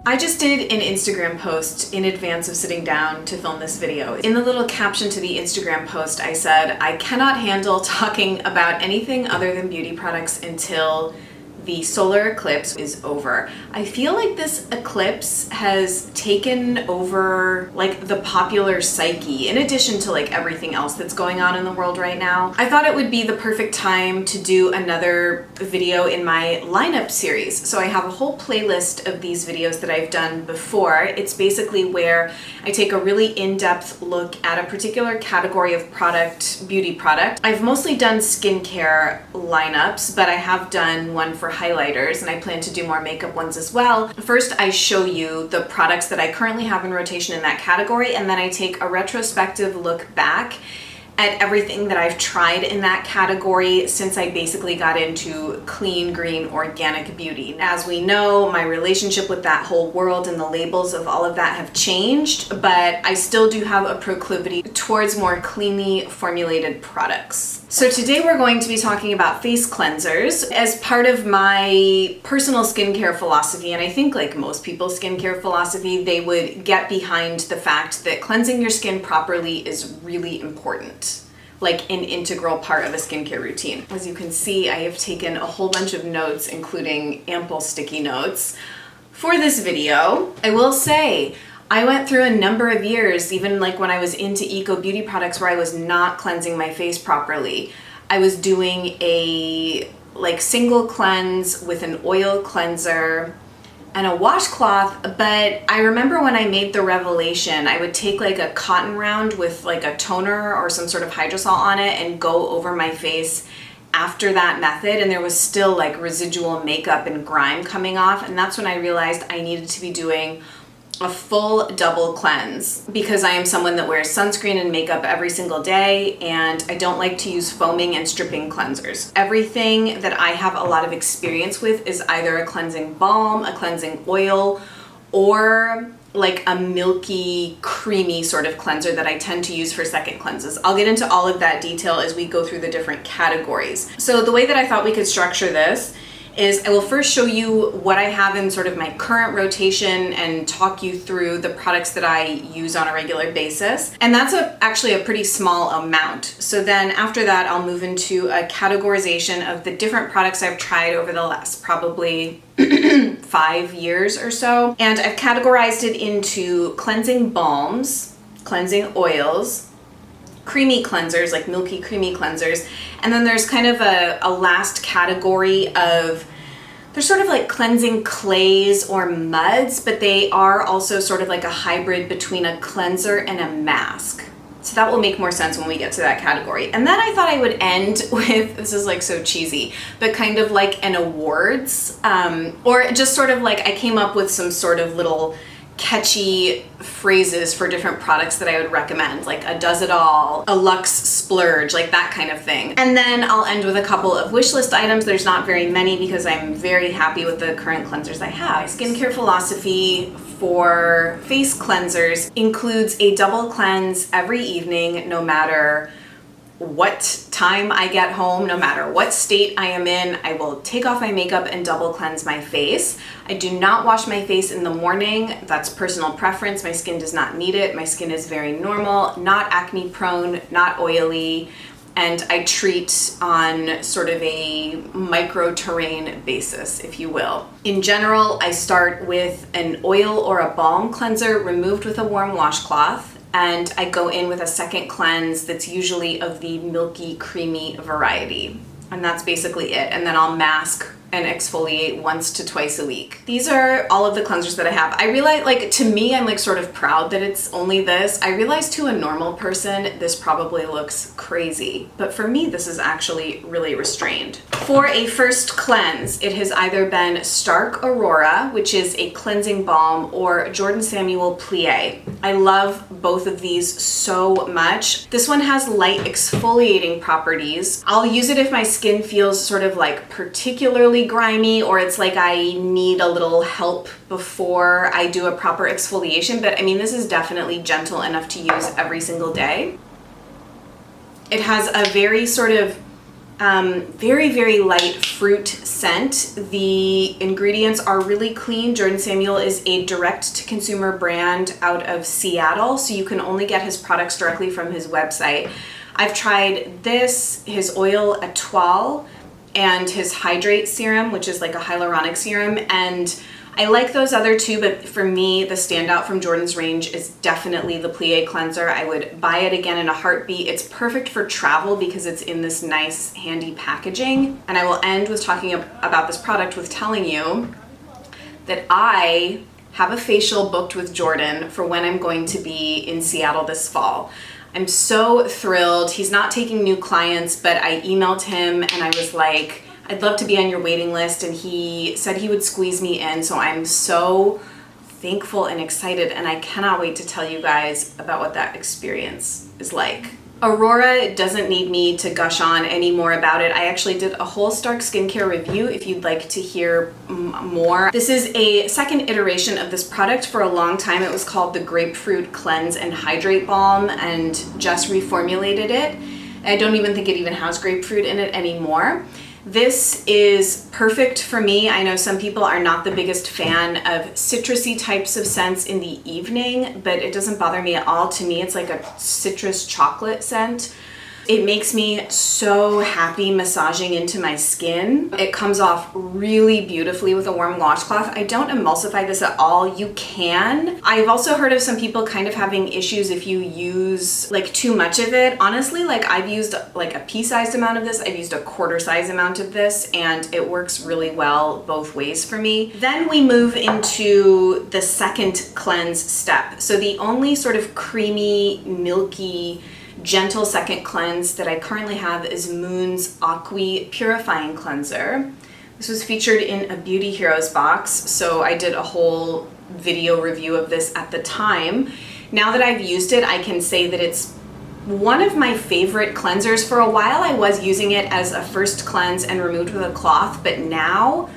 I just did an Instagram post in advance of sitting down to film this video. In the little caption to the Instagram post, I said, I cannot handle talking about anything other than beauty products until the solar eclipse is over. I feel like this eclipse has taken over like the popular psyche in addition to like everything else that's going on in the world right now. I thought it would be the perfect time to do another video in my lineup series. So I have a whole playlist of these videos that I've done before. It's basically where I take a really in-depth look at a particular category of product, beauty product. I've mostly done skincare lineups, but I have done one for highlighters, and I plan to do more makeup ones as well. First, I show you the products that I currently have in rotation in that category, and then I take a retrospective look back at everything that I've tried in that category since I basically got into clean, green, organic beauty. As we know, my relationship with that whole world and the labels of all of that have changed, but I still do have a proclivity towards more cleanly formulated products. So today we're going to be talking about face cleansers as part of my personal skincare philosophy, and I think like most people's skincare philosophy, they would get behind the fact that cleansing your skin properly is really important, like an integral part of a skincare routine. As you can see, I have taken a whole bunch of notes, including ample sticky notes, for this video. I will say, I went through a number of years, even like when I was into eco beauty products, where I was not cleansing my face properly. I was doing a like single cleanse with an oil cleanser and a washcloth, but I remember when I made the revelation, I would take like a cotton round with like a toner or some sort of hydrosol on it and go over my face after that method, and there was still like residual makeup and grime coming off, and that's when I realized I needed to be doing a full double cleanse, because I am someone that wears sunscreen and makeup every single day, and I don't like to use foaming and stripping cleansers. Everything that I have a lot of experience with is either a cleansing balm, a cleansing oil, or like a milky, creamy sort of cleanser that I tend to use for second cleanses. I'll get into all of that detail as we go through the different categories. So the way that I thought we could structure this is I will first show you what I have in sort of my current rotation and talk you through the products that I use on a regular basis. And that's actually a pretty small amount. So then after that, I'll move into a categorization of the different products I've tried over the last probably 5 years or so. And I've categorized it into cleansing balms, cleansing oils, creamy cleansers, like milky creamy cleansers, and then there's kind of a last category of, they're sort of like cleansing clays or muds, but they are also sort of like a hybrid between a cleanser and a mask. So that will make more sense when we get to that category. And then I thought I would end with, this is like so cheesy, but kind of like an awards, or just sort of like I came up with some sort of little catchy phrases for different products that I would recommend, like a does it all, a luxe splurge, like that kind of thing. And then I'll end with a couple of wish list items. There's not very many because I'm very happy with the current cleansers I have. Skincare philosophy for face cleansers includes a double cleanse every evening, no matter what time I get home, no matter what state I am in. I will take off my makeup and double cleanse my face. I do not wash my face in the morning. That's personal preference. My skin does not need it. My skin is very normal, not acne prone, not oily, and I treat on sort of a micro-terrain basis, if you will. In general, I start with an oil or a balm cleanser removed with a warm washcloth, and I go in with a second cleanse that's usually of the milky, creamy variety. And that's basically it. And then I'll mask and exfoliate once to twice a week. These are all of the cleansers that I have. I realize, like, to me, I'm like sort of proud that it's only this. I realize to a normal person, this probably looks crazy, but for me, this is actually really restrained. For a first cleanse, it has either been Stark Aurora, which is a cleansing balm, or Jordan Samuel Plie. I love both of these so much. This one has light exfoliating properties. I'll use it if my skin feels sort of like particularly grimy, or it's like I need a little help before I do a proper exfoliation, but I mean, this is definitely gentle enough to use every single day. It has a very sort of Very, very light fruit scent. The ingredients are really clean. Jordan Samuel is a direct-to-consumer brand out of Seattle, so you can only get his products directly from his website. I've tried this, his oil étoile, and his hydrate serum, which is like a hyaluronic serum, and I like those other two, but for me, the standout from Jordan's range is definitely the Plie cleanser. I would buy it again in a heartbeat. It's perfect for travel because it's in this nice, handy packaging. And I will end with talking about this product with telling you that I have a facial booked with Jordan for when I'm going to be in Seattle this fall. I'm so thrilled. He's not taking new clients, but I emailed him and I was like, I'd love to be on your waiting list, and he said he would squeeze me in, so I'm so thankful and excited, and I cannot wait to tell you guys about what that experience is like. Aurora doesn't need me to gush on any more about it. I actually did a whole Stark skincare review if you'd like to hear more. This is a second iteration of this product. For a long time it was called the Grapefruit Cleanse and Hydrate Balm, and just reformulated it. I don't even think it even has grapefruit in it anymore. This is perfect for me. I know some people are not the biggest fan of citrusy types of scents in the evening, but it doesn't bother me at all. To me, it's like a citrus chocolate scent. It makes me so happy massaging into my skin. It comes off really beautifully with a warm washcloth. I don't emulsify this at all. You can. I've also heard of some people kind of having issues if you use like too much of it. Honestly, like I've used like a pea-sized amount of this. I've used a quarter-size amount of this, and it works really well both ways for me. Then we move into the second cleanse step. So the only sort of creamy, milky, gentle second cleanse that I currently have is Moon's Aqui Purifying Cleanser. This was featured in a Beauty Heroes box, so I did a whole video review of this at the time. Now that I've used it, I can say that it's one of my favorite cleansers. For a while I was using it as a first cleanse and removed with a cloth, but now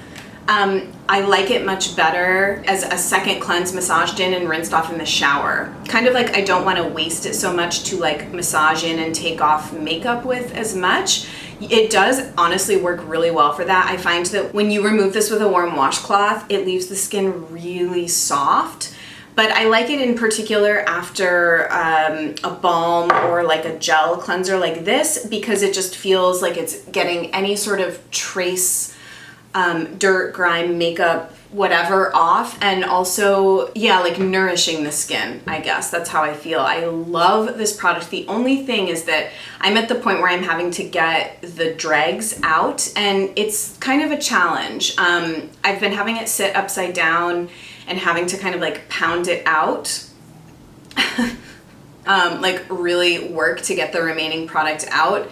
I like it much better as a second cleanse massaged in and rinsed off in the shower. Kind of like I don't want to waste it so much to like massage in and take off makeup with as much. It does honestly work really well for that. I find that when you remove this with a warm washcloth, it leaves the skin really soft. But I like it in particular after a balm or like a gel cleanser like this, because it just feels like it's getting any sort of trace dirt, grime, makeup, whatever off, and also, yeah, like nourishing the skin, I guess. That's how I feel. I love this product. The only thing is that I'm at the point where I'm having to get the dregs out, and it's kind of a challenge. I've been having it sit upside down and having to kind of like pound it out. Like really work to get the remaining product out.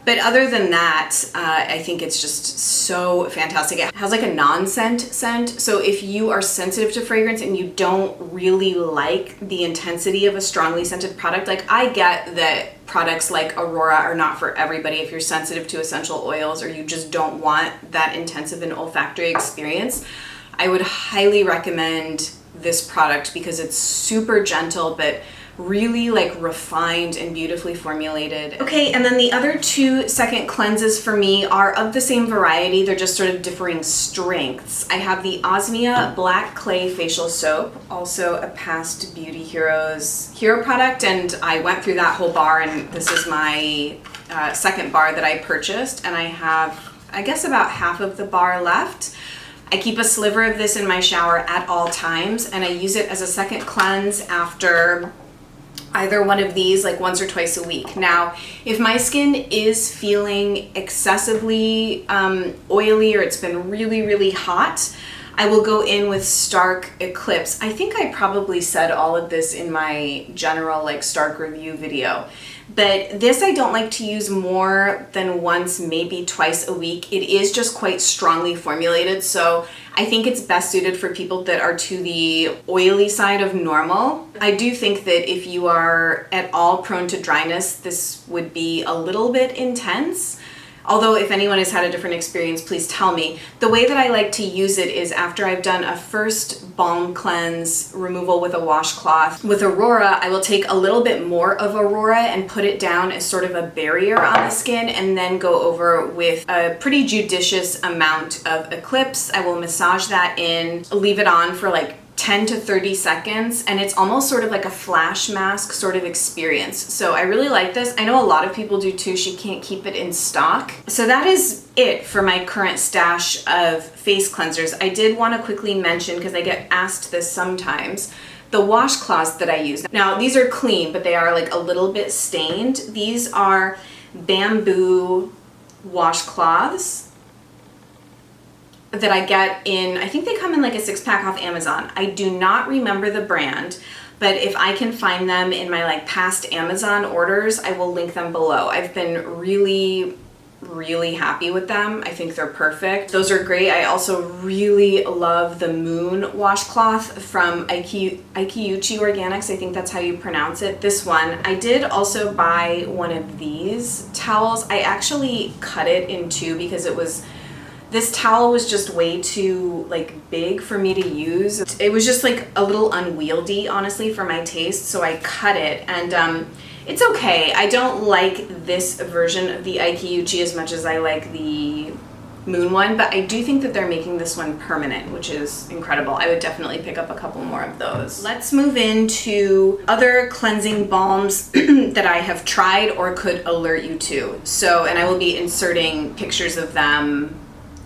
But other than that, I think it's just so fantastic. It has like a non-scent scent. So if you are sensitive to fragrance and you don't really like the intensity of a strongly scented product, like I get that products like Aurora are not for everybody. If you're sensitive to essential oils or you just don't want that intensive and olfactory experience, I would highly recommend this product because it's super gentle, but really like refined and beautifully formulated. Okay, and then the other two second cleanses for me are of the same variety. They're just sort of differing strengths. I have the Osmia Black Clay Facial Soap, also a past Beauty Heroes hero product, and I went through that whole bar, and this is my second bar that I purchased, and I have, I guess, about half of the bar left. I keep a sliver of this in my shower at all times, and I use it as a second cleanse after either one of these like once or twice a week. Now, if my skin is feeling excessively oily or it's been really, really hot, I will go in with Stark Eclipse. I think I probably said all of this in my general like Stark review video. But this I don't like to use more than once, maybe twice a week. It is just quite strongly formulated, so I think it's best suited for people that are to the oily side of normal. I do think that if you are at all prone to dryness, this would be a little bit intense. Although if anyone has had a different experience, please tell me. The way that I like to use it is after I've done a first balm cleanse removal with a washcloth. With Aurora, I will take a little bit more of Aurora and put it down as sort of a barrier on the skin, and then go over with a pretty judicious amount of Eclipse. I will massage that in, leave it on for like 10 to 30 seconds, and it's almost sort of like a flash mask sort of experience. So I really like this. I know a lot of people do too. She can't keep it in stock. So that is it for my current stash of face cleansers. I did want to quickly mention, because I get asked this sometimes, the washcloths that I use. Now these are clean, but they are like a little bit stained. These are bamboo washcloths that I get in, I think they come in like a 6-pack off Amazon. I do not remember the brand, but if I can find them in my like past Amazon orders, I will link them below. I've been really happy with them. I think they're perfect. Those are great. I also really love the Moon washcloth from Aikiyuchi Organics. I think that's how you pronounce it. This one. I did also buy one of these towels. I actually cut it in two because this towel was just way too like big for me to use. It was just like a little unwieldy, honestly, for my taste, so I cut it, and it's okay. I don't like this version of the Aikiyuchi as much as I like the Moon one, but I do think that they're making this one permanent, which is incredible. I would definitely pick up a couple more of those. Let's move into other cleansing balms that I have tried or could alert you to. So, and I will be inserting pictures of them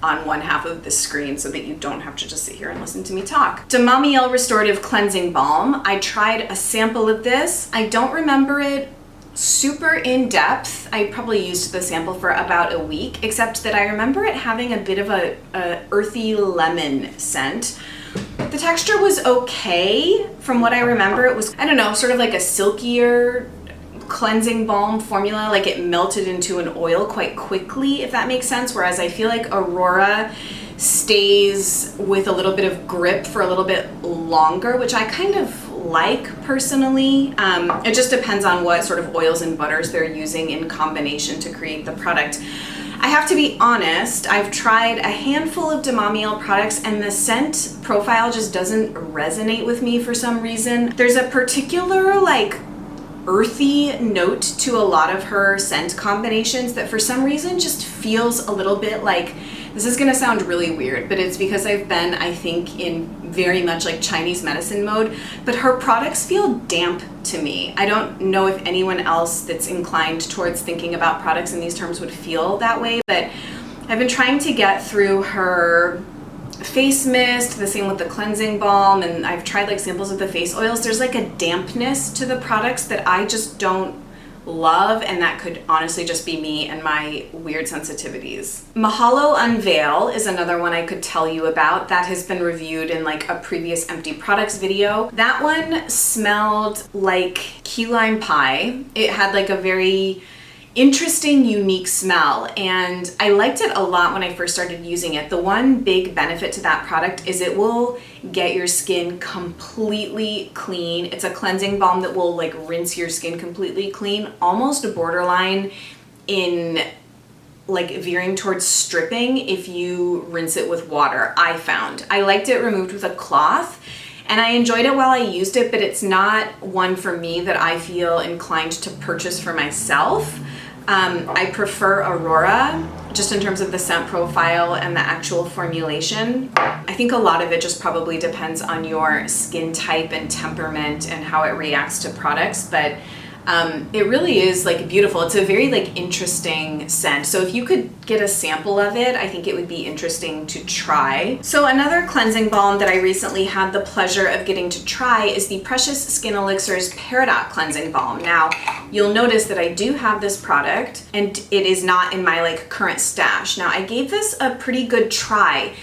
on one half of the screen so that you don't have to just sit here and listen to me talk. Demamiel Restorative Cleansing Balm. I tried a sample of this. I don't remember it super in depth. I probably used the sample for about a week, except that I remember it having a bit of a earthy lemon scent. The texture was okay. From what I remember, it was, I don't know, sort of like a silkier cleansing balm formula, like it melted into an oil quite quickly, if that makes sense, whereas I feel like Aurora stays with a little bit of grip for a little bit longer, which I kind of like personally. It just depends on what sort of oils and butters they're using in combination to create the product. I have to be honest, I've tried a handful of Demamiel products and the scent profile just doesn't resonate with me for some reason. There's a particular like earthy note to a lot of her scent combinations that for some reason just feels a little bit like, this is gonna sound really weird, but it's because I've been, I think, in very much like Chinese medicine mode, but her products feel damp to me. I don't know if anyone else that's inclined towards thinking about products in these terms would feel that way, but I've been trying to get through her face mist, the same with the cleansing balm, and I've tried like samples of the face oils. There's like a dampness to the products that I just don't love, and that could honestly just be me and my weird sensitivities. Mahalo Unveil is another one I could tell you about that has been reviewed in like a previous empty products video. That one smelled like key lime pie. It had like a very interesting, unique smell, and I liked it a lot when I first started using it. The one big benefit to that product is it will get your skin completely clean. It's a cleansing balm that will like rinse your skin completely clean, almost borderline in like veering towards stripping if you rinse it with water, I found. I liked it removed with a cloth, and I enjoyed it while I used it, but it's not one for me that I feel inclined to purchase for myself. I prefer Aurora just in terms of the scent profile and the actual formulation. I think a lot of it just probably depends on your skin type and temperament and how it reacts to products, but it really is like beautiful. It's a very like interesting scent. So if you could get a sample of it, I think it would be interesting to try. So another cleansing balm that I recently had the pleasure of getting to try is the Precious Skin Elixir's Peridot Cleansing Balm. Now, you'll notice that I do have this product and it is not in my like current stash. Now, I gave this a pretty good try.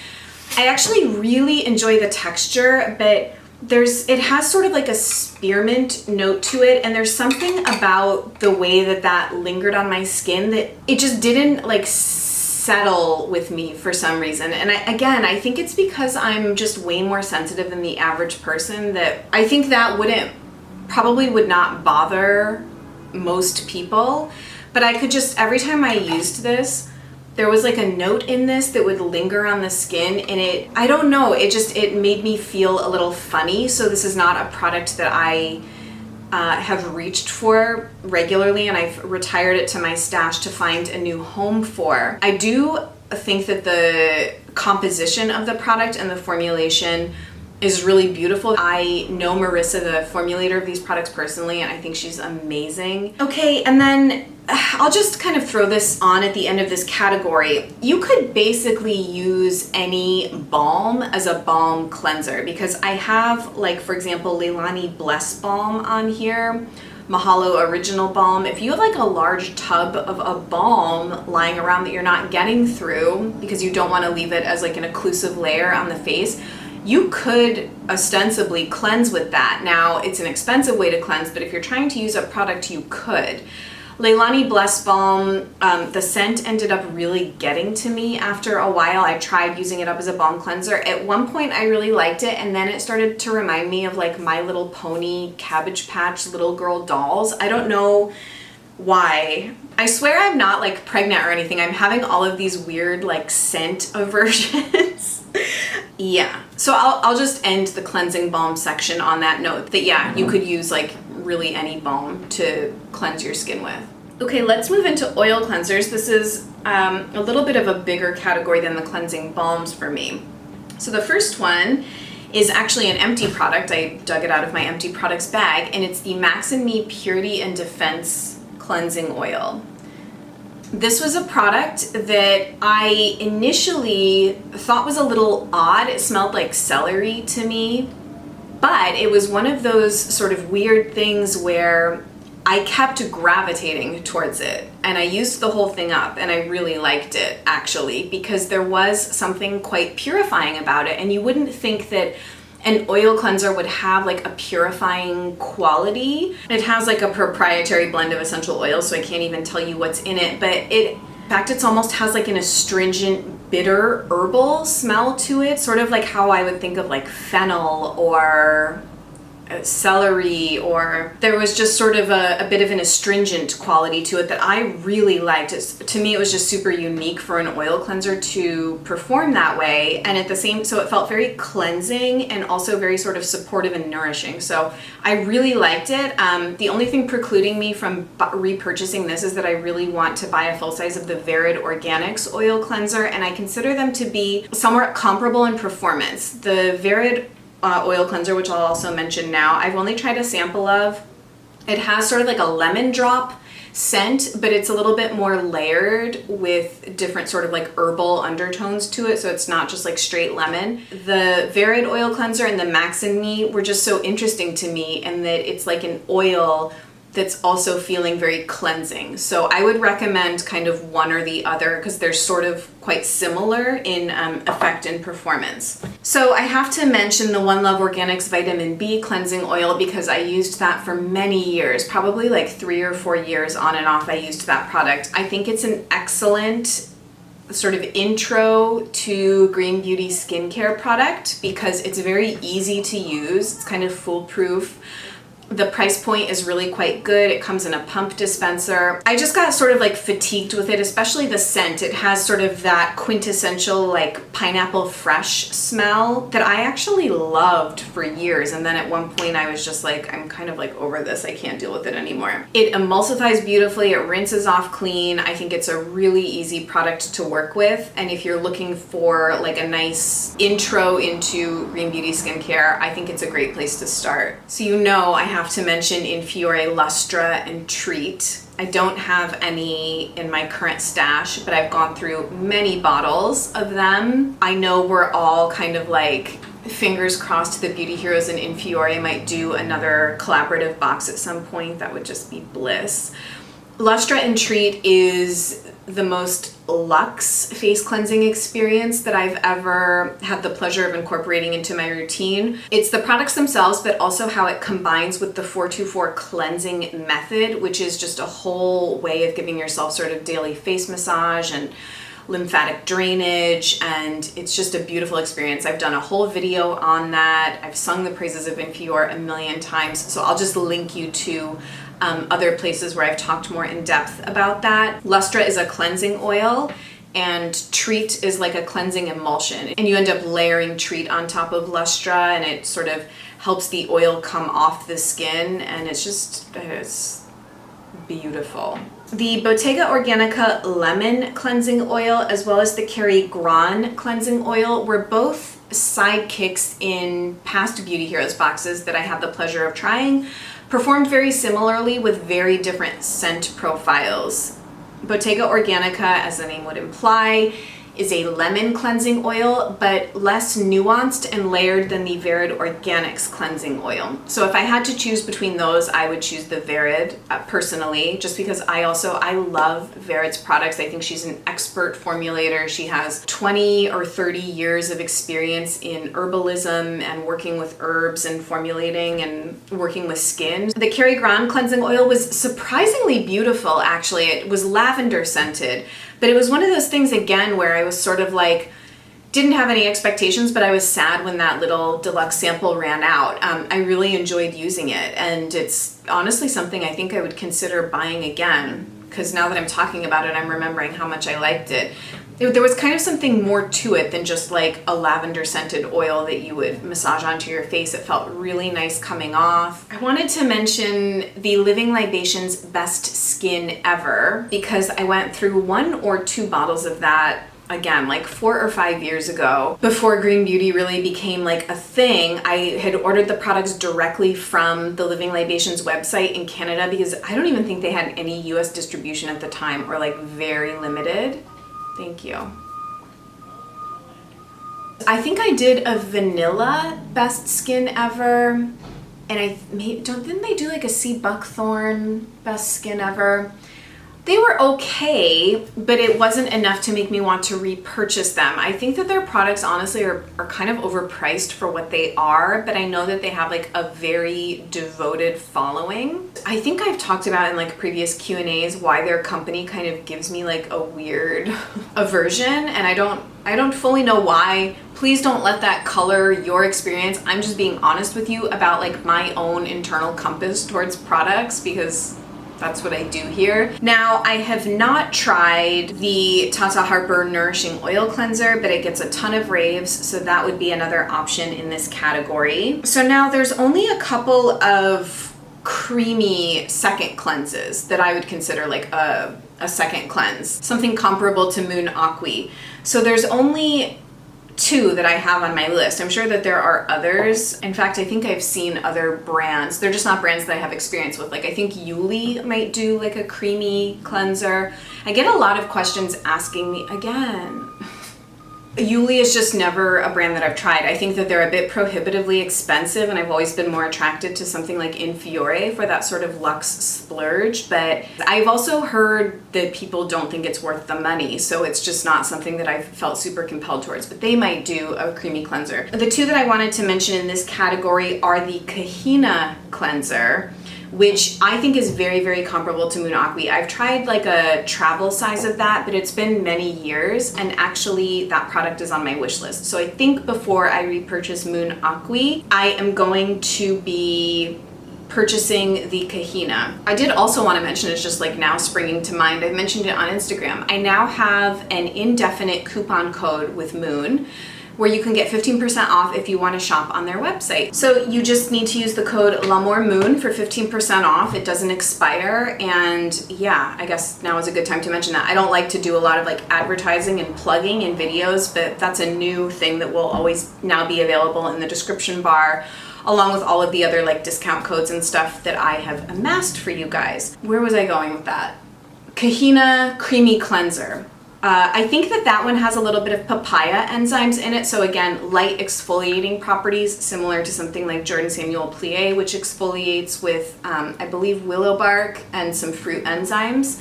I actually really enjoy the texture, but it has sort of like a spearmint note to it, and there's something about the way that lingered on my skin that it just didn't like settle with me for some reason. And I think it's because I'm just way more sensitive than the average person, that I think that probably would not bother most people, but I could just, every time I used this, there was like a note in this that would linger on the skin, and I don't know, it made me feel a little funny. So this is not a product that I have reached for regularly, and I've retired it to my stash to find a new home for. I do think that the composition of the product and the formulation is really beautiful. I know Marissa, the formulator of these products, personally, and I think she's amazing. Okay, and then I'll just kind of throw this on at the end of this category. You could basically use any balm as a balm cleanser, because I have, like, for example, Leilani Bless Balm on here, Mahalo Original Balm. If you have like a large tub of a balm lying around that you're not getting through because you don't want to leave it as like an occlusive layer on the face, you could ostensibly cleanse with that. Now, it's an expensive way to cleanse, but if you're trying to use a product, you could. Leilani Bless Balm, the scent ended up really getting to me after a while. I tried using it up as a balm cleanser. At one point, I really liked it, and then it started to remind me of like My Little Pony, Cabbage Patch, little girl dolls. I don't know why. I swear I'm not like pregnant or anything. I'm having all of these weird like scent aversions. Yeah, so I'll just end the cleansing balm section on that note that, yeah, you could use like really any balm to cleanse your skin with. Okay, let's move into oil cleansers. This is a little bit of a bigger category than the cleansing balms for me. So the first one is actually an empty product. I dug it out of my empty products bag, and it's the Max & Me Purity and Defense Cleansing Oil. This was a product that I initially thought was a little odd. It smelled like celery to me, but it was one of those sort of weird things where I kept gravitating towards it, and I used the whole thing up, and I really liked it actually, because there was something quite purifying about it. And you wouldn't think that an oil cleanser would have like a purifying quality. It has like a proprietary blend of essential oils, so I can't even tell you what's in it, but in fact, it almost has like an astringent, bitter, herbal smell to it, sort of like how I would think of like fennel or celery, or there was just sort of a bit of an astringent quality to it that I really liked. To me, it was just super unique for an oil cleanser to perform that way, and at the same, so it felt very cleansing and also very sort of supportive and nourishing. So I really liked it. The only thing precluding me from repurchasing this is that I really want to buy a full size of the Verid Organics oil cleanser, and I consider them to be somewhat comparable in performance. The Verid oil cleanser, which I'll also mention now, I've only tried a sample of. It has sort of like a lemon drop scent, but it's a little bit more layered with different sort of like herbal undertones to it, so it's not just like straight lemon. The Verid oil cleanser and the Max & Me were just so interesting to me in that it's like an oil that's also feeling very cleansing. So I would recommend kind of one or the other because they're sort of quite similar in effect and performance. So I have to mention the One Love Organics Vitamin B Cleansing Oil because I used that for many years, probably like 3 or 4 years on and off I used that product. I think it's an excellent sort of intro to green beauty skincare product because it's very easy to use. It's kind of foolproof. The price point is really quite good. It comes in a pump dispenser. I just got sort of like fatigued with it, especially the scent. It has sort of that quintessential like pineapple fresh smell that I actually loved for years. And then at one point I was just like, I'm kind of like over this. I can't deal with it anymore. It emulsifies beautifully. It rinses off clean. I think it's a really easy product to work with. And if you're looking for like a nice intro into green beauty skincare, I think it's a great place to start. So you know I have to mention Infiore Lustra and Treat. I don't have any in my current stash, but I've gone through many bottles of them. I know we're all kind of like fingers crossed the Beauty Heroes and Infiore might do another collaborative box at some point. That would just be bliss. Lustra and Treat is the most luxe face cleansing experience that I've ever had the pleasure of incorporating into my routine. It's the products themselves, but also how it combines with the 424 cleansing method, which is just a whole way of giving yourself sort of daily face massage and lymphatic drainage, and it's just a beautiful experience. I've done a whole video on that. I've sung the praises of Infiore a million times, so I'll just link you to other places where I've talked more in depth about that. Lustra is a cleansing oil, and Treat is like a cleansing emulsion. And you end up layering Treat on top of Lustra, and it sort of helps the oil come off the skin, and it's beautiful. The Bottega Organica Lemon Cleansing Oil as well as the Kerry Gran Cleansing Oil were both sidekicks in past Beauty Heroes boxes that I had the pleasure of trying. Performed very similarly with very different scent profiles. Bottega Organica, as the name would imply, is a lemon cleansing oil, but less nuanced and layered than the Verid Organics cleansing oil. So if I had to choose between those, I would choose the Verid personally, just because I love Verid's products. I think she's an expert formulator. She has 20 or 30 years of experience in herbalism and working with herbs and formulating and working with skin. The Kerry Gran cleansing oil was surprisingly beautiful, actually. It was lavender scented. But it was one of those things, again, where I was sort of like, didn't have any expectations, but I was sad when that little deluxe sample ran out. I really enjoyed using it, and it's honestly something I think I would consider buying again, because now that I'm talking about it, I'm remembering how much I liked it. There was kind of something more to it than just like a lavender scented oil that you would massage onto your face. It felt really nice coming off. I wanted to mention the Living Libations Best Skin Ever, because I went through 1 or 2 bottles of that, again, like 4 or 5 years ago, before green beauty really became like a thing. I had ordered the products directly from the Living Libations website in Canada, because I don't even think they had any US distribution at the time, or like very limited. Thank you. I think I did a vanilla Best Skin Ever, and didn't they do like a sea buckthorn Best Skin Ever? They were okay, but it wasn't enough to make me want to repurchase them. I think that their products honestly are kind of overpriced for what they are, but I know that they have like a very devoted following. I think I've talked about in like previous Q&As why their company kind of gives me like a weird aversion, and I don't fully know why. Please don't let that color your experience. I'm just being honest with you about like my own internal compass towards products, because that's what I do here. Now, I have not tried the Tata Harper Nourishing Oil Cleanser, but it gets a ton of raves, so that would be another option in this category. So now there's only a couple of creamy second cleanses that I would consider like a second cleanse, something comparable to Moon Aqui. So there's only 2 that I have on my list. I'm sure that there are others. In fact, I think I've seen other brands. They're just not brands that I have experience with. Like I think Yuli might do like a creamy cleanser. I get a lot of questions asking me again. Yuli is just never a brand that I've tried. I think that they're a bit prohibitively expensive, and I've always been more attracted to something like Infiore for that sort of luxe splurge, but I've also heard that people don't think it's worth the money, so it's just not something that I've felt super compelled towards, but they might do a creamy cleanser. The 2 that I wanted to mention in this category are the Kahina cleanser, which I think is very, very comparable to Moon Aqui. I've tried like a travel size of that, but it's been many years, and actually that product is on my wish list. So I think before I repurchase Moon Aqui, I am going to be purchasing the Kahina. I did also want to mention, it's just like now springing to mind, I've mentioned it on Instagram, I now have an indefinite coupon code with Moon, where you can get 15% off if you want to shop on their website. So you just need to use the code LAMOURMOON for 15% off. It doesn't expire, and yeah, I guess now is a good time to mention that. I don't like to do a lot of like advertising and plugging in videos, but that's a new thing that will always now be available in the description bar, along with all of the other like discount codes and stuff that I have amassed for you guys. Where was I going with that? Kahina Creamy Cleanser. I think that one has a little bit of papaya enzymes in it, so again, light exfoliating properties, similar to something like Jordan Samuel Plie, which exfoliates with, I believe, willow bark and some fruit enzymes.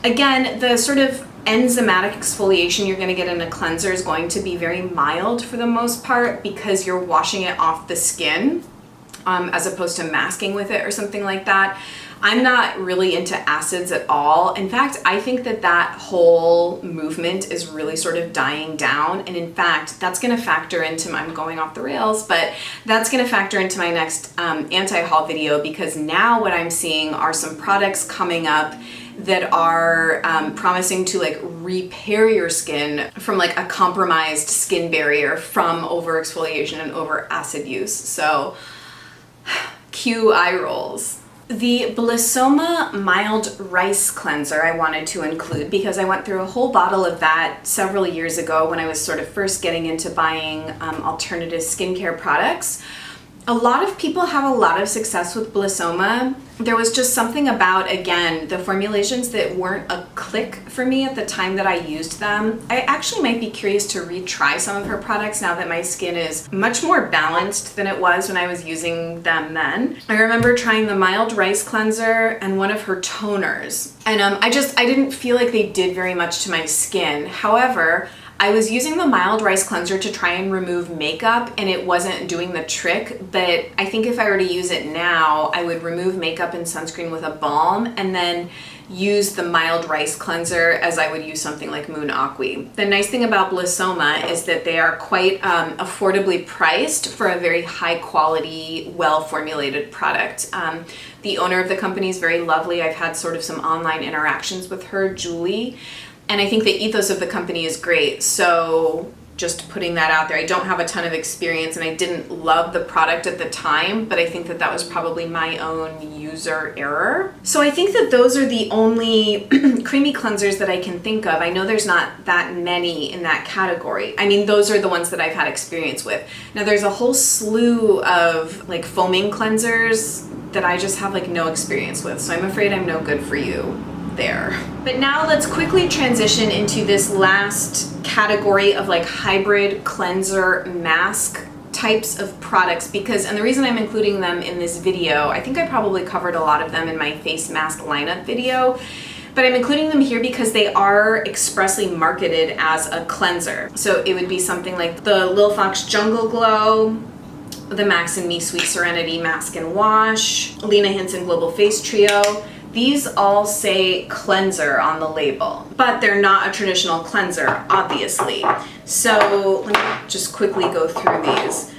Again, the sort of enzymatic exfoliation you're going to get in a cleanser is going to be very mild for the most part, because you're washing it off the skin, as opposed to masking with it or something like that. I'm not really into acids at all. In fact, I think that whole movement is really sort of dying down. And in fact, that's going to factor into I'm going off the rails, but that's going to factor into my next anti-haul video, because now what I'm seeing are some products coming up that are promising to like repair your skin from like a compromised skin barrier from over exfoliation and over acid use. So cue eye rolls. The Blissoma Mild Rice Cleanser I wanted to include because I went through a whole bottle of that several years ago when I was sort of first getting into buying alternative skincare products. A lot of people have a lot of success with Blissoma. There was just something about, again, the formulations that weren't a click for me at the time that I used them. I actually might be curious to retry some of her products now that my skin is much more balanced than it was when I was using them then. I remember trying the Mild Rice Cleanser and one of her toners, and I didn't feel like they did very much to my skin. However, I was using the Mild Rice Cleanser to try and remove makeup and it wasn't doing the trick, but I think if I were to use it now, I would remove makeup and sunscreen with a balm and then use the Mild Rice Cleanser as I would use something like Moon Aqui. The nice thing about Blissoma is that they are quite affordably priced for a very high quality, well-formulated product. The owner of the company is very lovely. I've had sort of some online interactions with her, Julie. And I think the ethos of the company is great. So just putting that out there. I don't have a ton of experience and I didn't love the product at the time, but I think that that was probably my own user error. So I think that those are the only creamy cleansers that I can think of. I know there's not that many in that category. I mean, those are the ones that I've had experience with. Now there's a whole slew of like foaming cleansers that I just have like no experience with. So I'm afraid I'm no good for you there. But now let's quickly transition into this last category of like hybrid cleanser mask types of products and the reason I'm including them in this video, I think I probably covered a lot of them in my face mask lineup video, but I'm including them here because they are expressly marketed as a cleanser. So it would be something like the Lil Fox Jungle Glow, the Max and Me Sweet Serenity Mask and Wash, Lena Hansen Global Face Trio. These all say cleanser on the label, but they're not a traditional cleanser, obviously. So let me just quickly go through these.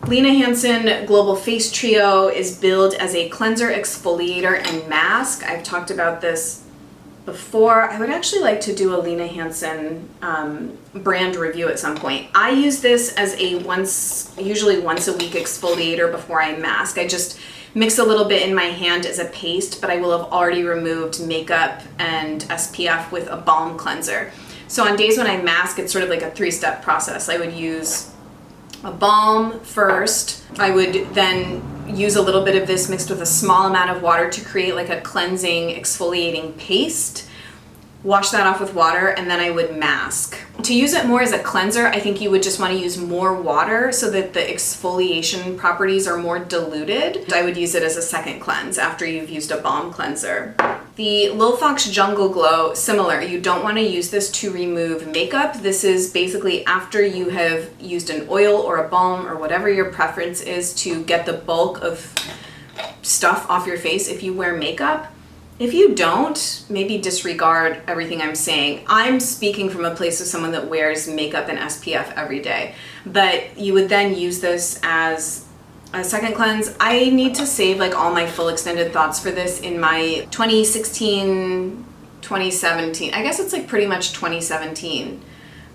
Lena Hansen Global Face Trio is billed as a cleanser, exfoliator, and mask. I've talked about this before. I would actually like to do a Lena Hansen brand review at some point. I use this as a usually once a week exfoliator before I mask. I just mix a little bit in my hand as a paste, but I will have already removed makeup and SPF with a balm cleanser. So on days when I mask, it's sort of like a three-step process. I would use a balm first. I would then use a little bit of this mixed with a small amount of water to create like a cleansing, exfoliating paste. Wash that off with water, and then I would mask. To use it more as a cleanser, I think you would just want to use more water so that the exfoliation properties are more diluted. I would use it as a second cleanse after you've used a balm cleanser. The Lil Fox Jungle Glow, similar. You don't want to use this to remove makeup. This is basically after you have used an oil or a balm or whatever your preference is to get the bulk of stuff off your face if you wear makeup. If you don't, maybe disregard everything I'm saying. I'm speaking from a place of someone that wears makeup and SPF every day, but you would then use this as a second cleanse. I need to save like all my full extended thoughts for this in my 2016, 2017, I guess it's like pretty much 2017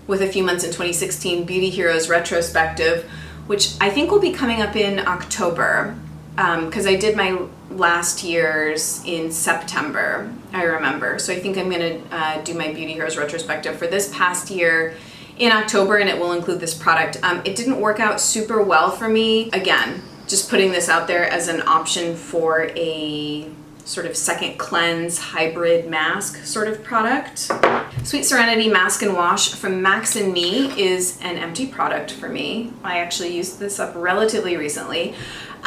with a few months in 2016 Beauty Heroes retrospective, which I think will be coming up in October. Because I did my last year's in September, I remember. So I think I'm going to do my Beauty Heroes retrospective for this past year in October, and it will include this product. It didn't work out super well for me. Again, just putting this out there as an option for a sort of second cleanse hybrid mask sort of product. Sweet Serenity Mask and Wash from Max and Me is an empty product for me. I actually used this up relatively recently.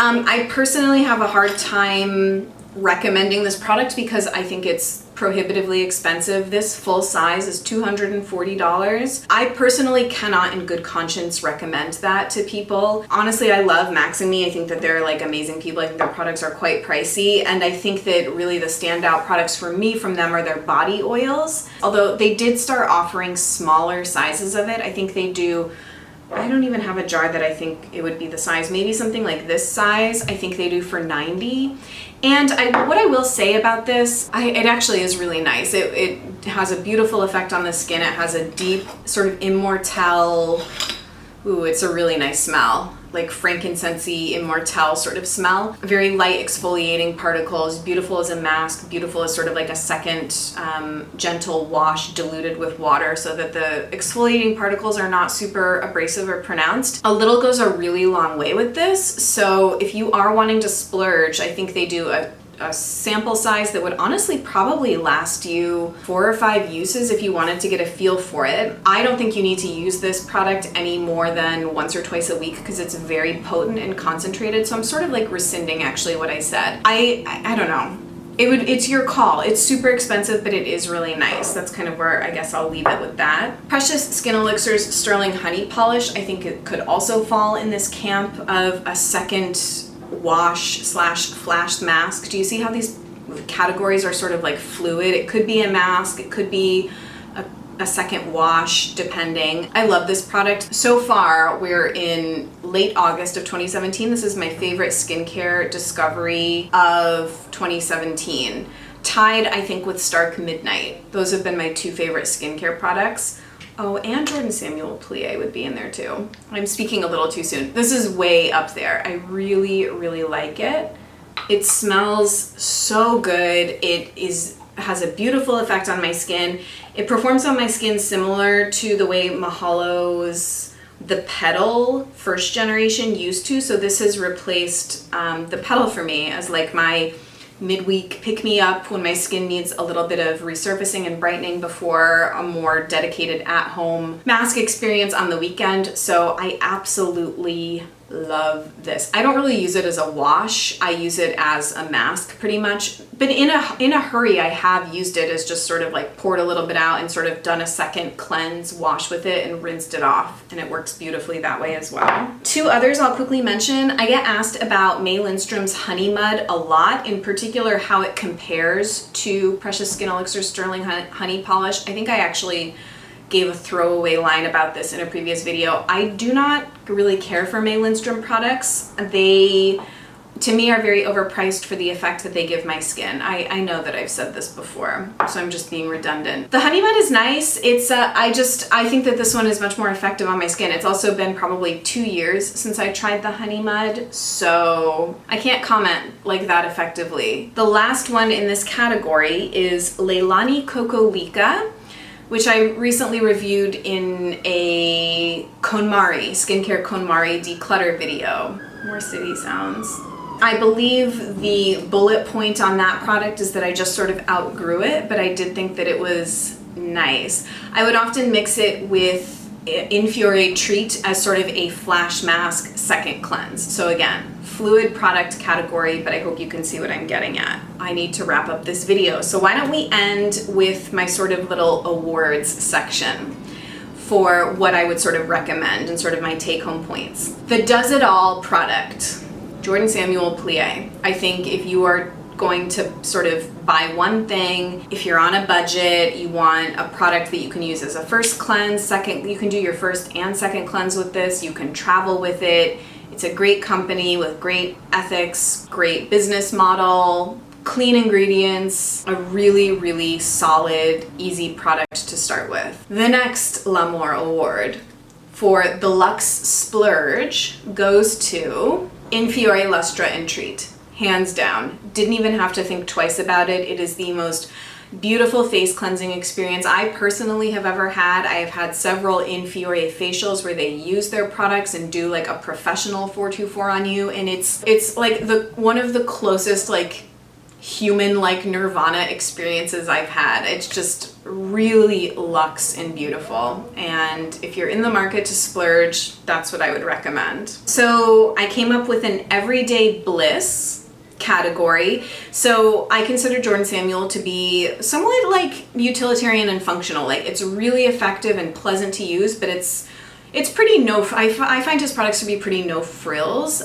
I personally have a hard time recommending this product because I think it's prohibitively expensive. This full size is $240. I personally cannot in good conscience recommend that to people. Honestly, I love Max and Me. I think that they're like amazing people. I think their products are quite pricey, and I think that really the standout products for me from them are their body oils. Although they did start offering smaller sizes of it. I think they do I don't even have a jar that I think it would be the size. Maybe something like this size, I think they do for $90. And what I will say about this, it actually is really nice. It has a beautiful effect on the skin. It has a deep sort of immortelle, ooh, it's a really nice smell, like frankincense-y, immortelle sort of smell. Very light exfoliating particles, beautiful as a mask, beautiful as sort of like a second gentle wash diluted with water so that the exfoliating particles are not super abrasive or pronounced. A little goes a really long way with this. So if you are wanting to splurge, I think they do a sample size that would honestly probably last you 4 or 5 uses if you wanted to get a feel for it. I don't think you need to use this product any more than once or twice a week because it's very potent and concentrated. So I'm sort of like rescinding actually what I said. I don't know. It's your call. It's super expensive, but it is really nice. That's kind of where I guess I'll leave it with that. Precious Skin Elixir's Sterling Honey Polish, I think it could also fall in this camp of a second wash slash flash mask. Do you see how these categories are sort of like fluid? It could be a mask, it could be a second wash, depending. I love this product. So far, we're in late August of 2017. This is my favorite skincare discovery of 2017. Tied, I think, with Stark Midnight. Those have been my 2 favorite skincare products. Oh, and Jordan Samuel Plie would be in there too. I'm speaking a little too soon. This is way up there. I really, really like it. It smells so good. It has a beautiful effect on my skin. It performs on my skin similar to the way Mahalo's The Petal first generation used to. So this has replaced The Petal for me as like my midweek pick-me-up when my skin needs a little bit of resurfacing and brightening before a more dedicated at-home mask experience on the weekend. So I absolutely love this. I don't really use it as a wash. I use it as a mask pretty much. But in a hurry, I have used it as just sort of like poured a little bit out and sort of done a second cleanse wash with it and rinsed it off. And it works beautifully that way as well. 2 others I'll quickly mention. I get asked about May Lindstrom's Honey Mud a lot, in particular how it compares to Precious Skin Elixir Sterling Honey Polish. I think I actually gave a throwaway line about this in a previous video. I do not really care for May Lindstrom products. They, to me, are very overpriced for the effect that they give my skin. I know that I've said this before, so I'm just being redundant. The Honey Mud is nice. It's I think that this one is much more effective on my skin. It's also been probably 2 years since I tried the Honey Mud, so I can't comment like that effectively. The last one in this category is Leilani Coco Lika, which I recently reviewed in a KonMari, skincare KonMari declutter video. More city sounds. I believe the bullet point on that product is that I just sort of outgrew it, but I did think that it was nice. I would often mix it with Infiore Treat as sort of a flash mask second cleanse. So again, fluid product category, but I hope you can see what I'm getting at. I need to wrap up this video. So why don't we end with my sort of little awards section for what I would sort of recommend and sort of my take-home points. The Does It All product, Jordan Samuel Plie. I think if you are going to sort of buy one thing, if you're on a budget, you want a product that you can use as a first cleanse, second, you can do your first and second cleanse with this, you can travel with it. It's a great company with great ethics, great business model, clean ingredients, a really, really solid, easy product to start with. The next L'Amour Award for the Luxe Splurge goes to Infiore Lustra and Treat. Hands down. Didn't even have to think twice about it. It is the most beautiful face cleansing experience I personally have ever had. I have had several Infiore facials where they use their products and do like a professional 424 on you, and it's like one of the closest like human-like nirvana experiences I've had. It's just really luxe and beautiful, and if you're in the market to splurge, that's what I would recommend. So I came up with an everyday bliss category. So I consider Jordan Samuel to be somewhat like utilitarian and functional. Like it's really effective and pleasant to use, but it's pretty I find his products to be pretty no frills.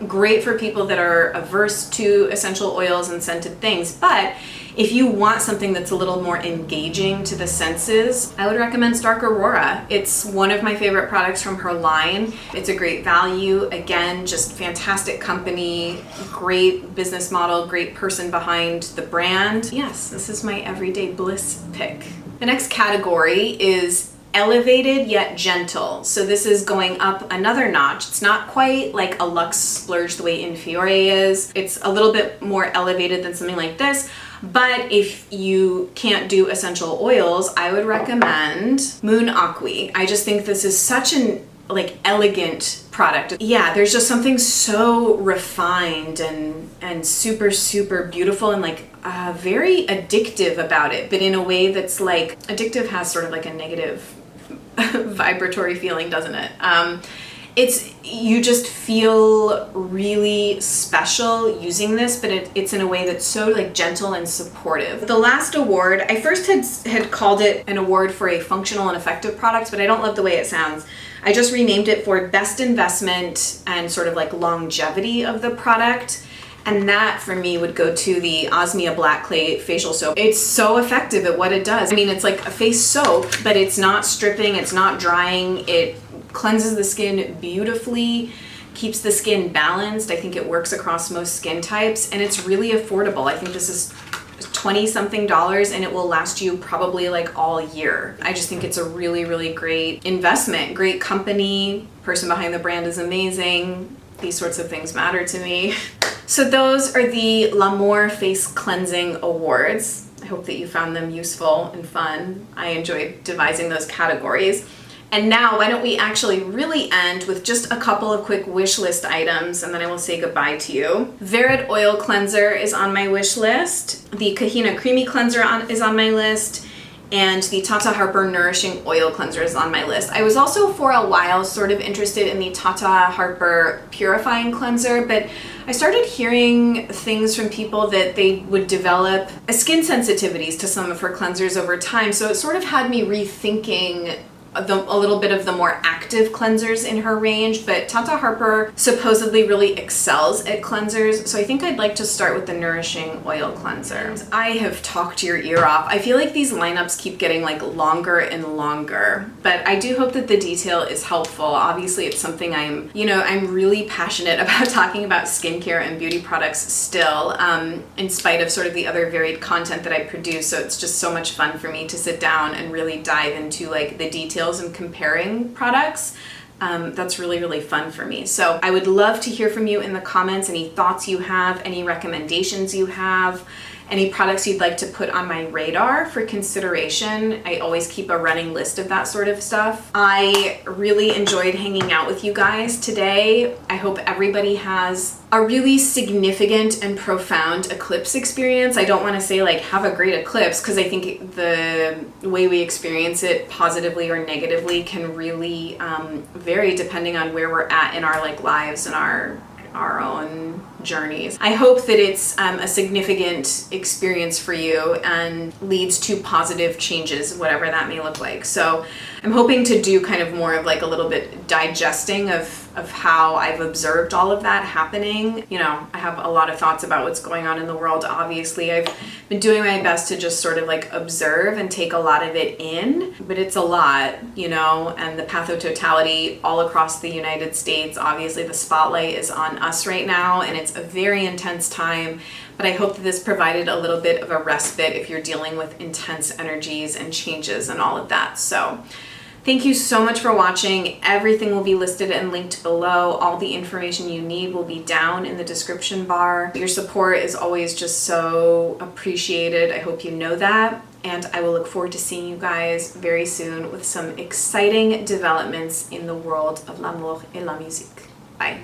Great for people that are averse to essential oils and scented things, but If you want something that's a little more engaging to the senses, I would recommend Stark Aurora. It's one of my favorite products from her line. It's a great value. Again, just fantastic company, great business model, great person behind the brand. Yes, this is my everyday bliss pick. The next category is elevated yet gentle. So this is going up another notch. It's not quite like a luxe splurge the way Infiore is. It's a little bit more elevated than something like this. But if you can't do essential oils, I would recommend Moon Aqui. I just think this is such an elegant product. Yeah, there's just something so refined and super, super beautiful and very addictive about it, but in a way that's addictive has sort of a negative vibratory feeling, doesn't it? You just feel really special using this, but it's in a way that's so gentle and supportive. The last award, I first had called it an award for a functional and effective product, but I don't love the way it sounds. I just renamed it for best investment and sort of longevity of the product. And that for me would go to the Osmia Black Clay Facial Soap. It's so effective at what it does. I mean, it's like a face soap, but it's not stripping, it's not drying. It cleanses the skin beautifully, keeps the skin balanced. I think it works across most skin types, and it's really affordable. I think this is $20-something and it will last you probably all year. I just think it's a really, really great investment. Great company, person behind the brand is amazing. These sorts of things matter to me. So those are the L'Amour Face Cleansing Awards. I hope that you found them useful and fun. I enjoyed devising those categories. And now why don't we actually really end with just a couple of quick wish list items, and then I will say goodbye to you. Verid Oil Cleanser is on my wish list. The Kahina Creamy Cleanser is on my list. And the Tata Harper Nourishing Oil Cleanser is on my list. I was also for a while sort of interested in the Tata Harper Purifying Cleanser, but I started hearing things from people that they would develop skin sensitivities to some of her cleansers over time. So it sort of had me rethinking a little bit of the more active cleansers in her range, but Tata Harper supposedly really excels at cleansers, so I think I'd like to start with the Nourishing Oil Cleanser. I have talked your ear off. I feel like these lineups keep getting longer and longer, but I do hope that the detail is helpful. Obviously, it's something I'm really passionate about talking about skincare and beauty products still, in spite of sort of the other varied content that I produce, so it's just so much fun for me to sit down and really dive into the details and comparing products. That's really, really fun for me. So I would love to hear from you in the comments, any thoughts you have, any recommendations you have, any products you'd like to put on my radar for consideration. I always keep a running list of that sort of stuff. I really enjoyed hanging out with you guys today. I hope everybody has a really significant and profound eclipse experience. I don't want to say have a great eclipse, because I think the way we experience it positively or negatively can really vary depending on where we're at in our lives and our own journeys. I hope that it's a significant experience for you and leads to positive changes, whatever that may look like. So I'm hoping to do kind of more of a little bit digesting of how I've observed all of that happening. I have a lot of thoughts about what's going on in the world. Obviously, I've been doing my best to just sort of observe and take a lot of it in, but it's a lot, and the pathototality all across the United States. Obviously, the spotlight is on us right now, and it's a very intense time, but I hope that this provided a little bit of a respite if you're dealing with intense energies and changes and all of that. So thank you so much for watching. Everything will be listed and linked below. All the information you need will be down in the description bar. Your support is always just so appreciated. I hope you know that. And I will look forward to seeing you guys very soon with some exciting developments in the world of l'amour et la musique. Bye.